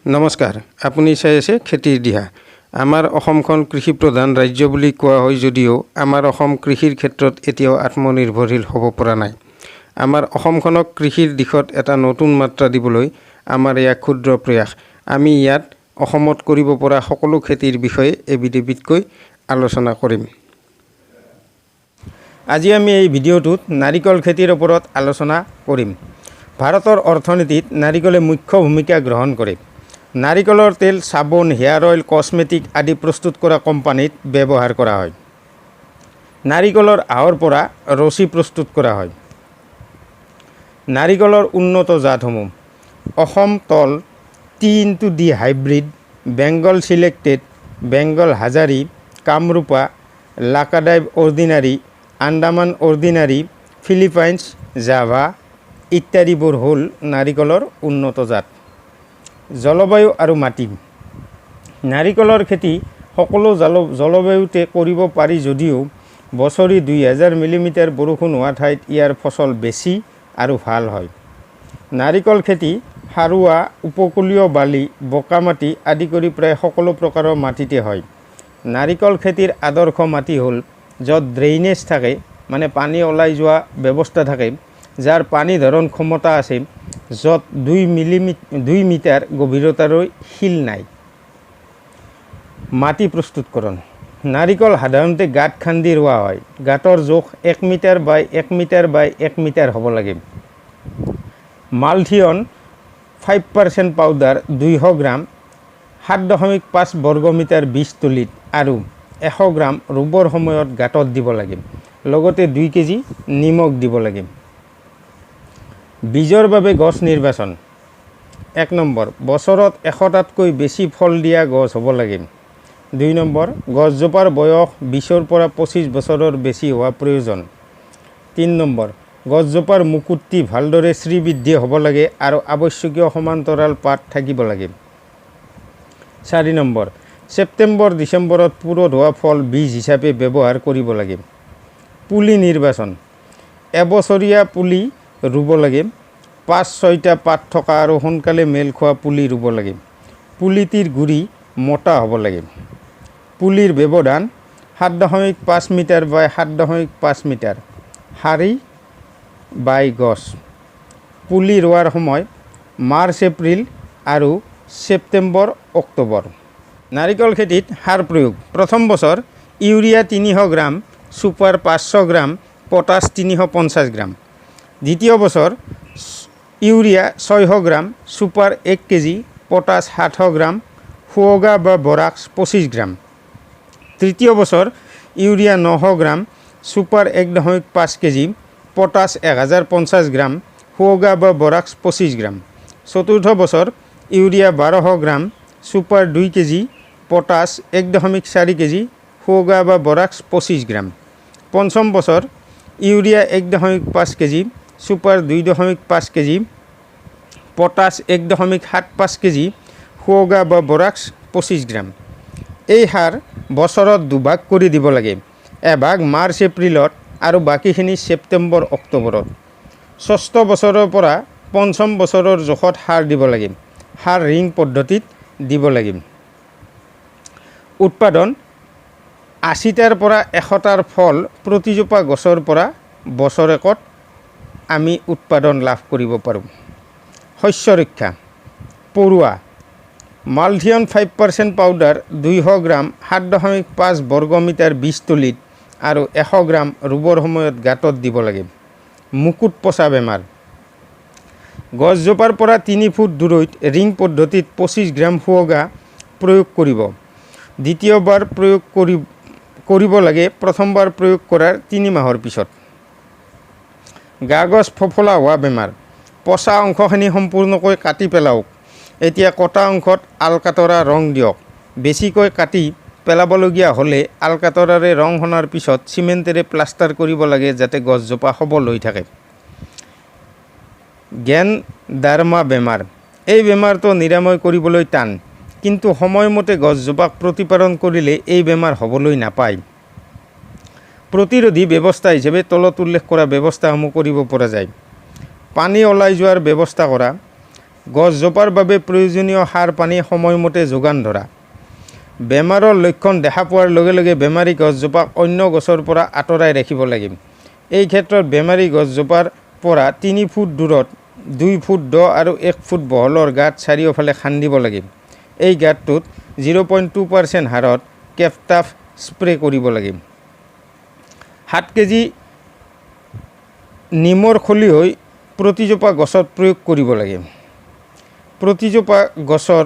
নমস্কাৰ, আপুনি চাই আছে খেতিৰ দিহা। আমাৰ অসমখন কৃষি প্ৰধান ৰাজ্য বুলি কোৱা হয় যদিও আমাৰ অসম কৃষিৰ ক্ষেত্ৰত এতিয়াও আত্মনিৰ্ভৰশীল হ'ব পৰা নাই। আমাৰ অসমখনক কৃষিৰ দিশত এটা নতুন মাত্ৰা দিবলৈ আমাৰ এক ক্ষুদ্ৰ প্ৰয়াস। আমি ইয়াত অসমত কৰিব পৰা সকলো খেতিৰ বিষয়ে এবিধ-এবিধকৈ আলোচনা কৰিম। আজি আমি এই ভিডিঅ'টোত নাৰিকল খেতিৰ ওপৰত আলোচনা কৰিম। ভাৰতৰ অৰ্থনীতিত নাৰিকলে মুখ্য ভূমিকা গ্ৰহণ কৰে। নাৰিকলৰ তেল, চাবোন, হেয়াৰ অইল, কসমেটিক আদি প্ৰস্তুত কৰা কোম্পানীত ব্যৱহাৰ কৰা হয়। নাৰিকলৰ আহৰ পৰা ৰছী প্ৰস্তুত কৰা হয়। নাৰিকলৰ উন্নত জাতসমূহ: Assam tall, T/D hybrid, Bengal selected, Bengal Hazari, Kamrupa, Laccadive ordinary, Andaman ordinary, Philippines, Java ইত্যাদিবোৰ হ'ল নাৰিকলৰ উন্নত জাত। জলবায়ু আৰু মাটি: নাৰিকলৰ খেতি সকলো জলবায়ুতে কৰিব পাৰি যদিও বছৰি 2000 মিলিমিটাৰ বৰষুণ হোৱা ঠাইত ইয়াৰ ফচল বেছি আৰু ভাল হয়। নাৰিকল খেতি সাৰুৱা, উপকূলীয় বালি, বোকা মাটি আদি কৰি প্ৰায় সকলো প্ৰকাৰৰ মাটিতে হয়। নাৰিকল খেতিৰ আদৰ্শ মাটি হ'ল য'ত ড্ৰেইনেজ থাকে, মানে পানী ওলাই যোৱা ব্যৱস্থা থাকে, যাৰ পানী ধৰণ ক্ষমতা আছে, য'ত 2 মিটাৰ গভীৰতালৈ শিল নাই। মাটি প্ৰস্তুতকৰণ: নাৰিকল সাধাৰণতে গাঁত খান্দি ৰোৱা হয়। গাঁতৰ জোখ 1 মিটাৰ বাই 1 মিটাৰ বাই 1 মিটাৰ হ'ব লাগে। মাল্থিয়ন 5% পাউডাৰ 200 গ্ৰাম 7.5 বৰ্গমিটাৰ বীজতলীত আৰু 100 গ্ৰাম ৰুবৰ সময়ত গাঁতত দিব লাগে। লগতে 2 কেজি নিমখ দিব লাগে। বীজৰ বাবে গছ নিৰ্বাচন: 1 নম্বৰ, বছৰত 100টাতকৈ বেছি ফল দিয়া গছ হ'ব লাগে। 2 নম্বৰ, গছজোপাৰ বয়স 20ৰ পৰা 25 বছৰৰ বেছি হোৱা প্ৰয়োজন। 3 নম্বৰ, গছজোপাৰ মুকুটটি ভালদৰে শ্ৰীবৃদ্ধি হ'ব লাগে আৰু আৱশ্যকীয় সমান্তৰাল পাত থাকিব লাগে। 4 নম্বৰ, ছেপ্টেম্বৰ-ডিচেম্বৰত পুৰঠ হোৱা ফল বীজ হিচাপে ব্যৱহাৰ কৰিব লাগে। পুলি নিৰ্বাচন: এবছৰীয়া পুলি ৰুব লাগে। 5-6টা পাত থকা আৰু সোনকালে মেল খোৱা পুলি ৰুব লাগে। পুলিটিৰ গুৰি মোটা হ'ব লাগে। পুলিৰ ব্যৱধান 7.5 মিটাৰ বাই 7.5 মিটাৰ। শাৰী বাই গছ। পুলি ৰোৱাৰ সময় মাৰ্চ-এপ্ৰিল আৰু ছেপ্টেম্বৰ-অক্টোবৰ। নাৰিকল খেতিত সাৰ প্ৰয়োগ: প্ৰথম বছৰ ইউৰিয়া 300 গ্ৰাম, ছুপাৰ 500 গ্ৰাম, পটাছ 350 গ্ৰাম। দ্বিতীয় বছৰ ইউৰিয়া 600 গ্ৰাম, ছুপাৰ 1 কেজি, পটাছ 700 গ্ৰাম, শুৱগা বা বৰাক্স 25 গ্ৰাম। তৃতীয় বছৰ ইউৰিয়া 900 গ্ৰাম, ছুপাৰ 1.5 কেজি, পটাছ 1050 গ্ৰাম, শুৱগা বা বৰাক্স 25 গ্ৰাম। চতুৰ্থ বছৰ ইউৰিয়া 1200 গ্ৰাম, ছুপাৰ 2 কেজি, পটাছ 1.4 কেজি, শুৱগা বা বৰাক্স 25 গ্ৰাম। পঞ্চম বছৰ urea 1.5 KG, super 2.5 KG, potash 1.75 KG, শুৱগা বা বৰাক্স 25 গ্ৰাম। এই সাৰ বছৰত দুভাগ কৰি দিব লাগে, এভাগ মাৰ্চ-এপ্ৰিলত আৰু বাকীখিনি ছেপ্টেম্বৰ-অক্টোবৰত। ষষ্ঠ বছৰৰ পৰা পঞ্চম বছৰৰ জোখত সাৰ দিব লাগে। সাৰ ৰিং পদ্ধতিত দিব লাগে। উৎপাদন: 80টাৰ পৰা 100টাৰ ফল প্ৰতিজোপা গছৰ পৰা বছৰেকত আমি উৎপাদন লাভ কৰিব পাৰোঁ। শস্য ৰক্ষা: পৰুৱা: মাল্থিয়ন 5% পাউডাৰ 200 গ্ৰাম 7.5 বৰ্গমিটাৰ বীজতলীত আৰু 100 গ্ৰাম ৰুবৰ সময়ত গাঁতত দিব লাগে। মুকুট পচা বেমাৰ: গছজোপাৰ পৰা 3 ফুট দূৰৈত ৰিং পদ্ধতিত 25 গ্ৰাম শুৱগা প্ৰয়োগ কৰিব। দ্বিতীয়বাৰ প্ৰয়োগ কৰিব লাগে প্ৰথমবাৰ প্ৰয়োগ কৰাৰ 3 মাহৰ পিছত। গা-গছ ফোফলা হোৱা বেমাৰ: পচা অংশখিনি সম্পূৰ্ণকৈ কাটি পেলাওক। এতিয়া কটা অংশত আলকাতৰা ৰং দিয়ক। বেছিকৈ কাটি পেলাবলগীয়া হ'লে আলকাতৰাৰে ৰং সনাৰ পিছত চিমেণ্টেৰে প্লাষ্টাৰ কৰিব লাগে যাতে গছজোপা সবল হৈ থাকে। গেনডাৰ্মা বেমাৰ: এই বেমাৰটো নিৰাময় কৰিবলৈ টান, কিন্তু সময়মতে গছজোপাক প্ৰতিপালন কৰিলে এই বেমাৰ হ'বলৈ নাপায়। প্ৰতিৰোধী ব্যৱস্থা হিচাপে তলত উল্লেখ কৰা ব্যৱস্থাসমূহ কৰিব পৰা যায়: পানী ওলাই যোৱাৰ ব্যৱস্থা কৰা, গছজোপাৰ বাবে প্ৰয়োজনীয় সাৰ পানী সময়মতে যোগান ধৰা। বেমাৰৰ লক্ষণ দেখা পোৱাৰ লগে লগে বেমাৰী গছজোপাক অন্য গছৰ পৰা আঁতৰাই ৰাখিব লাগে। এই ক্ষেত্ৰত বেমাৰী গছজোপাৰ পৰা 3 ফুট দূৰত 2 ফুট দ আৰু 1 ফুট বহলৰ গাঁত চাৰিওফালে খান্দিব লাগে। এই গাঁতটোত 0.2% হাৰত কেফটাফ স্প্ৰে কৰিব লাগে। 7 কেজি নিমৰ খলিহৈ প্ৰতিজোপা গছত প্ৰয়োগ কৰিব লাগে। প্ৰতিজোপা গছৰ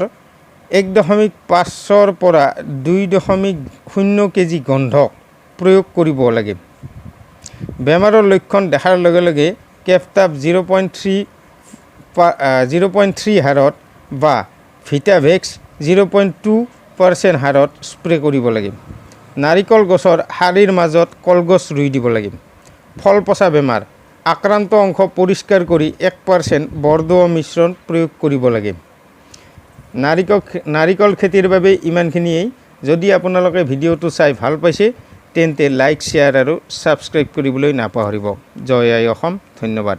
1.5 পৰা 2.0 কেজি গন্ধক প্ৰয়োগ কৰিব লাগে। বেমাৰৰ লক্ষণ দেখাৰ লগে লগে কেফটাফ 0.3 হাৰত বা ভিটাভেক্স 0.2% হাৰত স্প্ৰে কৰিব লাগে। নাৰিকল গছৰ শাৰীৰ মাজত কলগছ ৰুই দিব লাগে। ফল পচা বেমাৰ আক্ৰান্ত অংশ পৰিষ্কাৰ কৰি 1% বৰদোৱা মিশ্ৰণ প্ৰয়োগ কৰিব লাগে। নাৰিকল খেতিৰ বাবে ইমানখিনিয়েই। যদি আপোনালোকে ভিডিঅ'টো চাই ভাল পাইছে তেন্তে লাইক শ্বেয়াৰ আৰু ছাবস্ক্ৰাইব কৰিবলৈ নাপাহৰিব। জয় আই অসম। ধন্যবাদ।